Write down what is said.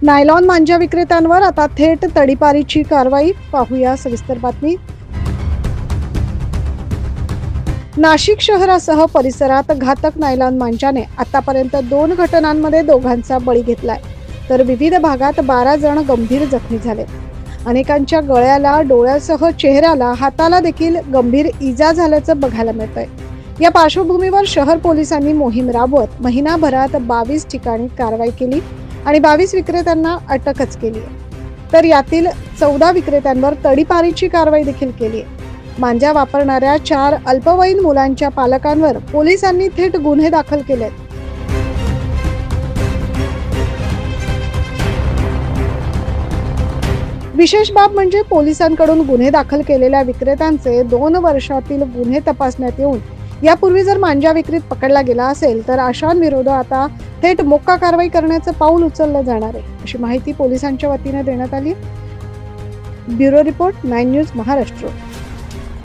Nylon मांजा विक्रेत्यांवर आता थेट तडीपारीची कारवाई, पाहूया सविस्तर बातमी। नाशिक शहरासह परिसरात घातक नायलॉन मांजाने आतापर्यंत 2 घटनांमध्ये दोघांचा बळी घेतलाय, तर विविध भागात 12 जण गंभीर जखमी झाले। अनेकांच्या गळ्याला, डोळ्यासह चेहऱ्याला, हाताला देखील गंभीर इजा झाल्याचं बघायला मिळतंय। या पार्श्वभूमीवर शहर पोलिसांनी मोहीम राबवत महिनाभरात 22 ठिकाणी कारवाई केली आणि 22 विक्रेत्यांना अटकच केली आहे, तर यातील 14 विक्रेत्यांवर तडीपारीची कारवाई देखील केली आहे। मांजा वापरणाऱ्या 4 अल्पवयीन मुलांच्या पालकांवर पोलिसांनी थेट गुन्हे दाखल केलेत। विशेष बाब म्हणजे पोलिसांकडून गुन्हे दाखल केलेल्या विक्रेत्यांचे 2 वर्षातील गुन्हे तपासण्यात येऊन यापूर्वी जर मांजा विक्रीत पकडला गेला असेल तर अशांविरोधात आता थेट मोक्का कारवाई करण्याचं पाऊल उचललं जाणार आहे, अशी माहिती पोलिसांच्या वतीने देण्यात आली। Bureau report, 9 news Maharashtra.